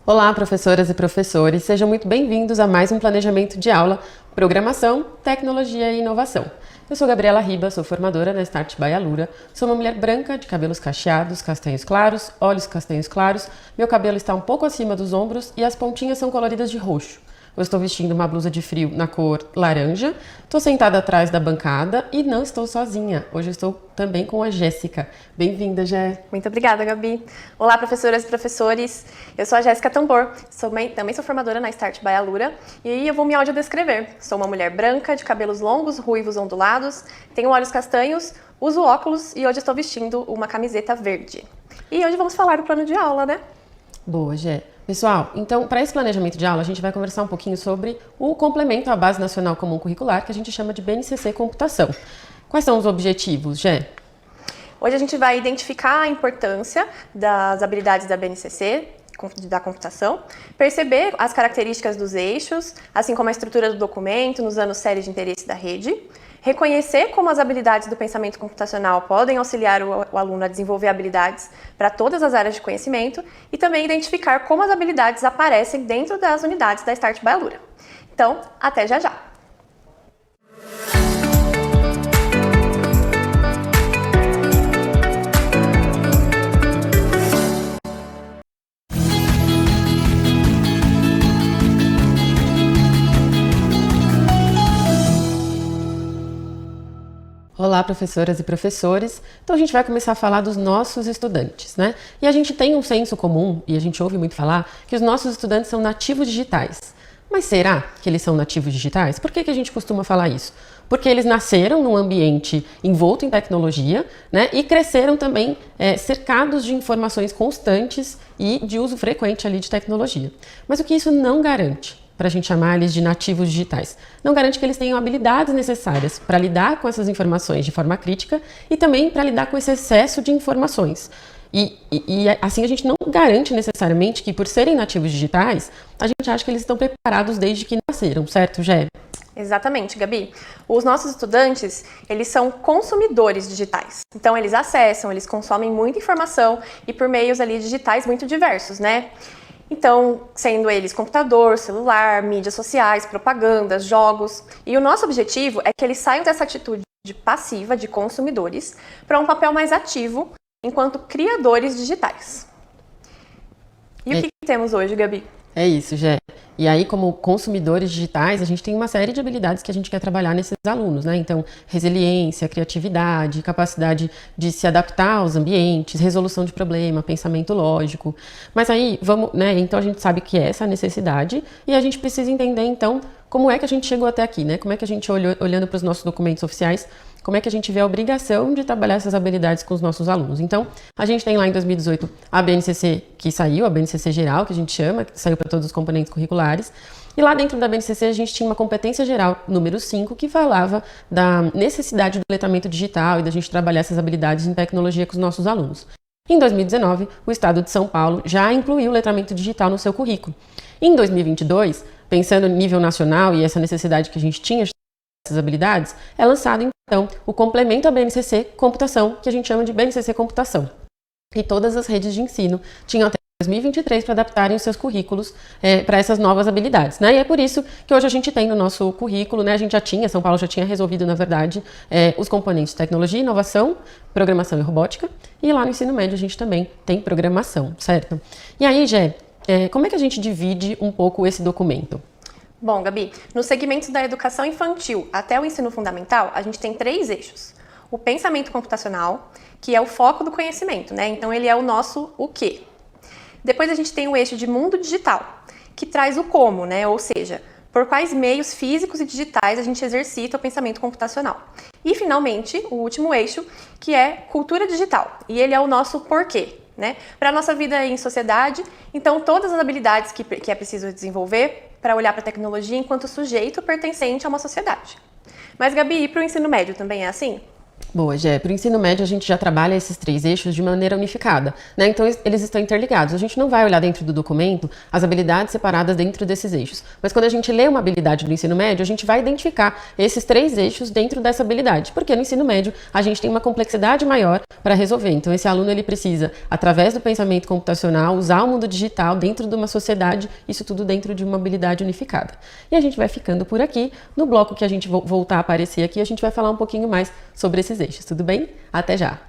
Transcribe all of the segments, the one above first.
Olá, professoras e professores, sejam muito bem-vindos a mais um planejamento de aula, programação, tecnologia e inovação. Eu sou Gabriela Riba, sou formadora na Start by Alura, sou uma mulher branca de cabelos cacheados, castanhos claros, olhos castanhos claros, meu cabelo está um pouco acima dos ombros e as pontinhas são coloridas de roxo. Eu estou vestindo uma blusa de frio na cor laranja, estou sentada atrás da bancada e não estou sozinha. Hoje eu estou também com a Jéssica. Bem-vinda, Jé. Muito obrigada, Gabi. Olá, professoras e professores. Eu sou a Jéssica Tambor, também sou formadora na Start by Alura e eu vou me audiodescrever. Sou uma mulher branca, de cabelos longos, ruivos, ondulados, tenho olhos castanhos, uso óculos e hoje estou vestindo uma camiseta verde. E hoje vamos falar do plano de aula, né? Boa, Jé. Pessoal, então, para esse planejamento de aula, a gente vai conversar um pouquinho sobre o complemento à Base Nacional Comum Curricular, que a gente chama de BNCC Computação. Quais são os objetivos, Jé? Hoje a gente vai identificar a importância das habilidades da BNCC, da computação, perceber as características dos eixos, assim como a estrutura do documento, nos anos séries de interesse da rede, reconhecer como as habilidades do pensamento computacional podem auxiliar o aluno a desenvolver habilidades para todas as áreas de conhecimento e também identificar como as habilidades aparecem dentro das unidades da Start by Alura. Então, até já já! Olá, professoras e professores. Então a gente vai começar a falar dos nossos estudantes, né? E a gente tem um senso comum, e a gente ouve muito falar, que os nossos estudantes são nativos digitais. Mas será que eles são nativos digitais? Por que a gente costuma falar isso? Porque eles nasceram num ambiente envolto em tecnologia, né? E cresceram também cercados de informações constantes e de uso frequente ali de tecnologia. Mas o que isso não garante? Para a gente chamar eles de nativos digitais. Não garante que eles tenham habilidades necessárias para lidar com essas informações de forma crítica e também para lidar com esse excesso de informações. E assim a gente não garante necessariamente que por serem nativos digitais, a gente acha que eles estão preparados desde que nasceram, certo, Gé? Exatamente, Gabi. Os nossos estudantes, eles são consumidores digitais. Então, eles acessam, eles consomem muita informação e por meios ali digitais muito diversos, né? Então, sendo eles computador, celular, mídias sociais, propagandas, jogos. E o nosso objetivo é que eles saiam dessa atitude passiva de consumidores para um papel mais ativo enquanto criadores digitais. E o que temos hoje, Gabi? É isso, Gé. E aí, como consumidores digitais, a gente tem uma série de habilidades que a gente quer trabalhar nesses alunos, né? Então, resiliência, criatividade, capacidade de se adaptar aos ambientes, resolução de problema, pensamento lógico. Mas aí, vamos, né? Então, a gente sabe que é essa a necessidade e a gente precisa entender, então, como é que a gente chegou até aqui, né? Como é que a gente, olhando para os nossos documentos oficiais, como é que a gente vê a obrigação de trabalhar essas habilidades com os nossos alunos. Então, a gente tem lá em 2018 a BNCC que saiu, a BNCC geral, que a gente chama, que saiu para todos os componentes curriculares. E lá dentro da BNCC a gente tinha uma competência geral número 5 que falava da necessidade do letramento digital e da gente trabalhar essas habilidades em tecnologia com os nossos alunos. Em 2019, o Estado de São Paulo já incluiu o letramento digital no seu currículo. Em 2022, pensando no nível nacional e essa necessidade que a gente tinha essas habilidades, é lançado então o complemento à BNCC Computação, que a gente chama de BNCC Computação. E todas as redes de ensino tinham até 2023 para adaptarem os seus currículos para essas novas habilidades, né? E é por isso que hoje a gente tem no nosso currículo, né? São Paulo já tinha resolvido, na verdade, os componentes de tecnologia, inovação, programação e robótica, e lá no ensino médio a gente também tem programação, certo? E aí, Gé, como é que a gente divide um pouco esse documento? Bom, Gabi, nos segmentos da educação infantil até o ensino fundamental, a gente tem 3 eixos. O pensamento computacional, que é o foco do conhecimento, né? Então, ele é o nosso o quê. Depois a gente tem o eixo de mundo digital, que traz o como, né? Ou seja, por quais meios físicos e digitais a gente exercita o pensamento computacional. E, finalmente, o último eixo, que é cultura digital, e ele é o nosso porquê, né? Para a nossa vida em sociedade, então todas as habilidades que é preciso desenvolver para olhar para a tecnologia enquanto sujeito pertencente a uma sociedade. Mas, Gabi, e para o ensino médio também é assim? Boa, Gé. Para o ensino médio, a gente já trabalha esses 3 eixos de maneira unificada, né? Então, eles estão interligados. A gente não vai olhar dentro do documento as habilidades separadas dentro desses eixos. Mas quando a gente lê uma habilidade do ensino médio, a gente vai identificar esses 3 eixos dentro dessa habilidade. Porque no ensino médio, a gente tem uma complexidade maior para resolver. Então, esse aluno, ele precisa, através do pensamento computacional, usar o mundo digital dentro de uma sociedade, isso tudo dentro de uma habilidade unificada. E a gente vai ficando por aqui. No bloco que a gente voltar a aparecer aqui, a gente vai falar um pouquinho mais sobre esses eixos, tudo bem? Até já!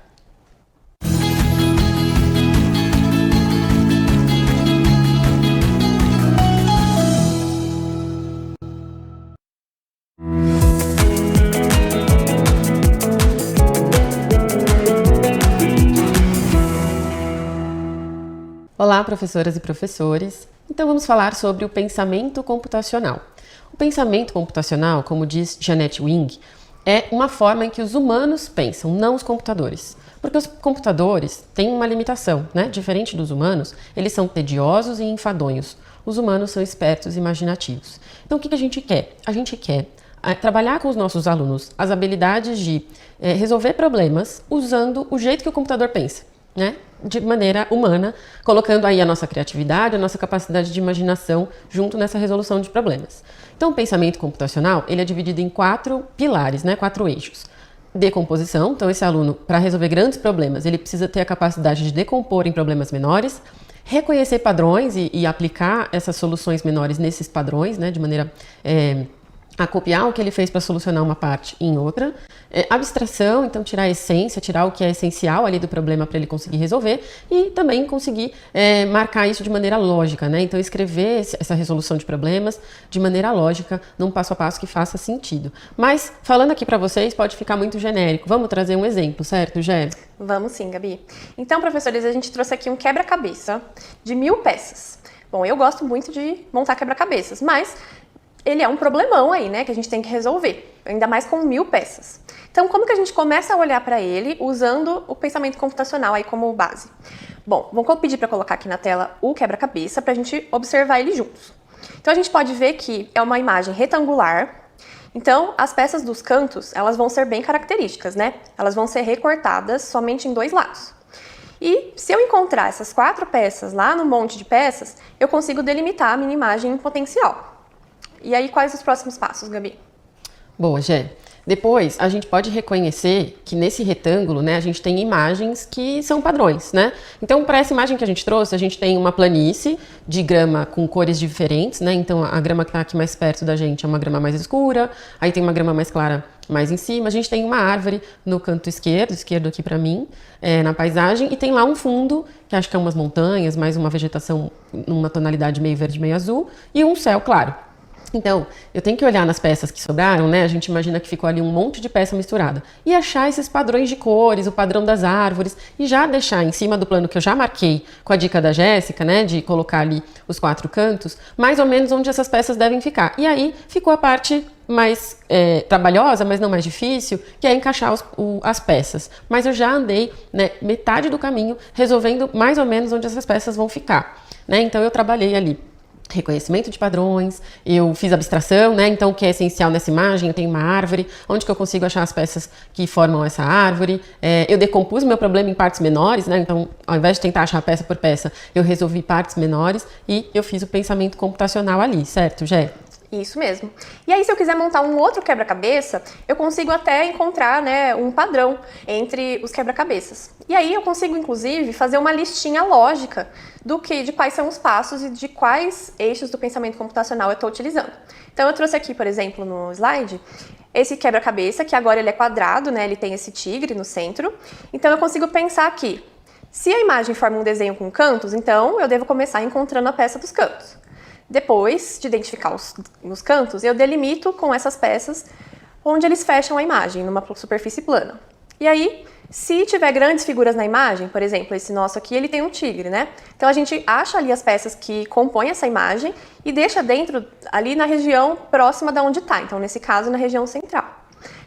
Olá, professoras e professores! Então vamos falar sobre o pensamento computacional. O pensamento computacional, como diz Jeanette Wing, é uma forma em que os humanos pensam, não os computadores. Porque os computadores têm uma limitação, né? Diferente dos humanos, eles são tediosos e enfadonhos. Os humanos são espertos e imaginativos. Então, o que a gente quer? A gente quer trabalhar com os nossos alunos as habilidades de resolver problemas usando o jeito que o computador pensa, né? De maneira humana, colocando aí a nossa criatividade, a nossa capacidade de imaginação junto nessa resolução de problemas. Então, o pensamento computacional, ele é dividido em 4 pilares, né? 4 eixos. Decomposição, então esse aluno, para resolver grandes problemas, ele precisa ter a capacidade de decompor em problemas menores, reconhecer padrões e aplicar essas soluções menores nesses padrões, né? De maneira a copiar o que ele fez para solucionar uma parte em outra. Abstração, então tirar a essência, tirar o que é essencial ali do problema para ele conseguir resolver e também conseguir marcar isso de maneira lógica, né? Então escrever essa resolução de problemas de maneira lógica, num passo a passo que faça sentido. Mas falando aqui para vocês pode ficar muito genérico. Vamos trazer um exemplo, certo, Gé? Vamos sim, Gabi. Então, professores, a gente trouxe aqui um quebra-cabeça de 1000 peças. Bom, eu gosto muito de montar quebra-cabeças, mas ele é um problemão aí, né, que a gente tem que resolver, ainda mais com 1000 peças. Então, como que a gente começa a olhar para ele usando o pensamento computacional aí como base? Bom, vou pedir para colocar aqui na tela o quebra-cabeça para a gente observar ele juntos. Então, a gente pode ver que é uma imagem retangular. Então, as peças dos cantos, elas vão ser bem características, né? Elas vão ser recortadas somente em 2 lados. E se eu encontrar essas 4 peças lá no monte de peças, eu consigo delimitar a minha imagem em potencial. E aí, quais os próximos passos, Gabi? Boa, Gé. Depois, a gente pode reconhecer que nesse retângulo, né, a gente tem imagens que são padrões, né? Então, para essa imagem que a gente trouxe, a gente tem uma planície de grama com cores diferentes, né? Então, a grama que está aqui mais perto da gente é uma grama mais escura, aí tem uma grama mais clara mais em cima. A gente tem uma árvore no canto esquerdo aqui para mim, na paisagem, e tem lá um fundo, que acho que é umas montanhas, mais uma vegetação numa tonalidade meio verde, meio azul, e um céu claro. Então, eu tenho que olhar nas peças que sobraram, né? A gente imagina que ficou ali um monte de peça misturada. E achar esses padrões de cores, o padrão das árvores, e já deixar em cima do plano que eu já marquei com a dica da Jéssica, né? De colocar ali os 4 cantos, mais ou menos onde essas peças devem ficar. E aí, ficou a parte mais trabalhosa, mas não mais difícil, que é encaixar as peças. Mas eu já andei, né, metade do caminho resolvendo mais ou menos onde essas peças vão ficar, né? Então, eu trabalhei ali reconhecimento de padrões, eu fiz abstração, né? Então, o que é essencial nessa imagem? Eu tenho uma árvore, onde que eu consigo achar as peças que formam essa árvore? Eu decompus meu problema em partes menores, né? Então, ao invés de tentar achar peça por peça, eu resolvi partes menores e eu fiz o pensamento computacional ali, certo, Gé? Isso mesmo. E aí, se eu quiser montar um outro quebra-cabeça, eu consigo até encontrar, né, um padrão entre os quebra-cabeças. E aí eu consigo, inclusive, fazer uma listinha lógica de quais são os passos e de quais eixos do pensamento computacional eu estou utilizando. Então, eu trouxe aqui, por exemplo, no slide, esse quebra-cabeça, que agora ele é quadrado, né, ele tem esse tigre no centro. Então, eu consigo pensar aqui, se a imagem forma um desenho com cantos, então eu devo começar encontrando a peça dos cantos. Depois de identificar os cantos, eu delimito com essas peças onde eles fecham a imagem, numa superfície plana. E aí, se tiver grandes figuras na imagem, por exemplo, esse nosso aqui, ele tem um tigre, né? Então, a gente acha ali as peças que compõem essa imagem e deixa dentro, ali na região próxima da onde está. Então, nesse caso, na região central.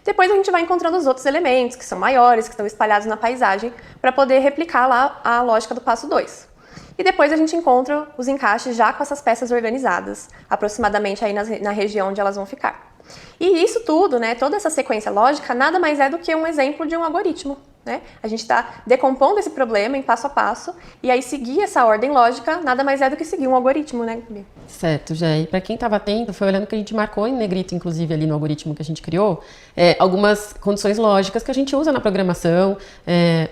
Depois, a gente vai encontrando os outros elementos, que são maiores, que estão espalhados na paisagem, para poder replicar lá a lógica do passo 2. E depois a gente encontra os encaixes já com essas peças organizadas, aproximadamente aí na região onde elas vão ficar. E isso tudo, né, toda essa sequência lógica, nada mais é do que um exemplo de um algoritmo. Né? A gente está decompondo esse problema em passo a passo, e aí seguir essa ordem lógica nada mais é do que seguir um algoritmo, né, Gabi? Certo, Jé. E para quem estava atento, foi olhando que a gente marcou em negrito, inclusive, ali no algoritmo que a gente criou, algumas condições lógicas que a gente usa na programação,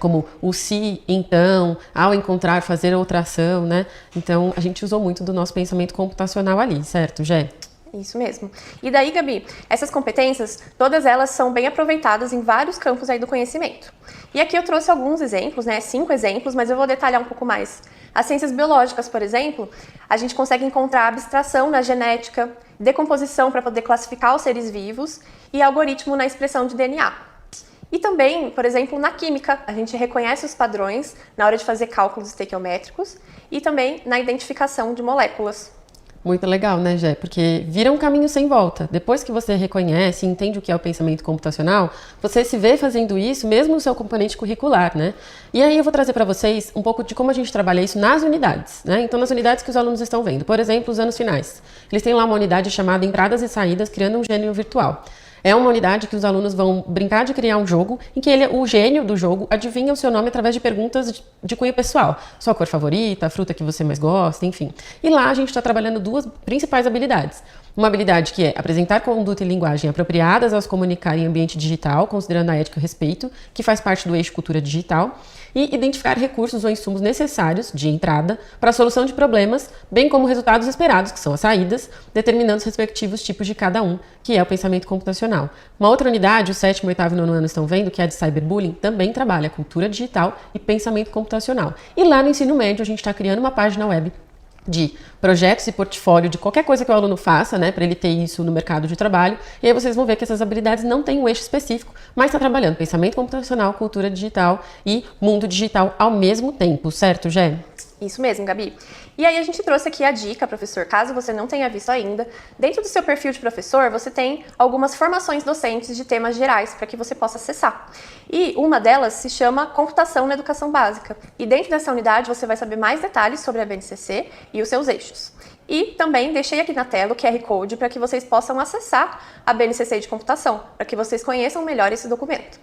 como o se, então, ao encontrar, fazer outra ação, né? Então, a gente usou muito do nosso pensamento computacional ali, certo, Jé? Isso mesmo. E daí, Gabi, essas competências, todas elas são bem aproveitadas em vários campos aí do conhecimento. E aqui eu trouxe alguns exemplos, né, 5 exemplos, mas eu vou detalhar um pouco mais. As ciências biológicas, por exemplo, a gente consegue encontrar abstração na genética, decomposição para poder classificar os seres vivos e algoritmo na expressão de DNA. E também, por exemplo, na química, a gente reconhece os padrões na hora de fazer cálculos estequiométricos e também na identificação de moléculas. Muito legal, né, Jé? Porque vira um caminho sem volta. Depois que você reconhece e entende o que é o pensamento computacional, você se vê fazendo isso mesmo no seu componente curricular, né? E aí eu vou trazer para vocês um pouco de como a gente trabalha isso nas unidades, né? Então, nas unidades que os alunos estão vendo. Por exemplo, os anos finais. Eles têm lá uma unidade chamada Entradas e Saídas, criando um gênio virtual. É uma unidade que os alunos vão brincar de criar um jogo em que o gênio do jogo adivinha o seu nome através de perguntas de cunho pessoal. Sua cor favorita, a fruta que você mais gosta, enfim. E lá a gente está trabalhando 2 principais habilidades. Uma habilidade que é apresentar conduta e linguagem apropriadas ao se comunicar em ambiente digital, considerando a ética e o respeito, que faz parte do eixo cultura digital, e identificar recursos ou insumos necessários de entrada para a solução de problemas, bem como resultados esperados, que são as saídas, determinando os respectivos tipos de cada um, que é o pensamento computacional. Uma outra unidade, o 7º, 8º e 9º ano estão vendo, que é a de cyberbullying, também trabalha cultura digital e pensamento computacional. E lá no ensino médio a gente está criando uma página web de projetos e portfólio de qualquer coisa que o aluno faça, né, para ele ter isso no mercado de trabalho. E aí vocês vão ver que essas habilidades não têm um eixo específico, mas está trabalhando pensamento computacional, cultura digital e mundo digital ao mesmo tempo, certo, Jé? Isso mesmo, Gabi. E aí a gente trouxe aqui a dica, professor, caso você não tenha visto ainda, dentro do seu perfil de professor, você tem algumas formações docentes de temas gerais para que você possa acessar. E uma delas se chama Computação na Educação Básica. E dentro dessa unidade você vai saber mais detalhes sobre a BNCC e os seus eixos. E também deixei aqui na tela o QR Code para que vocês possam acessar a BNCC de computação, para que vocês conheçam melhor esse documento.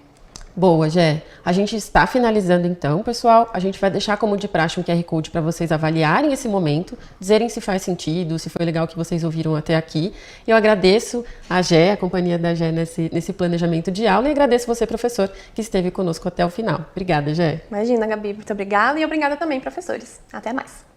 Boa, Jé. A gente está finalizando então, pessoal. A gente vai deixar como de praxe um QR Code para vocês avaliarem esse momento, dizerem se faz sentido, se foi legal o que vocês ouviram até aqui. Eu agradeço a Jé, a companhia da Jé nesse planejamento de aula, e agradeço você, professor, que esteve conosco até o final. Obrigada, Jé. Imagina, Gabi. Muito obrigada e obrigada também, professores. Até mais.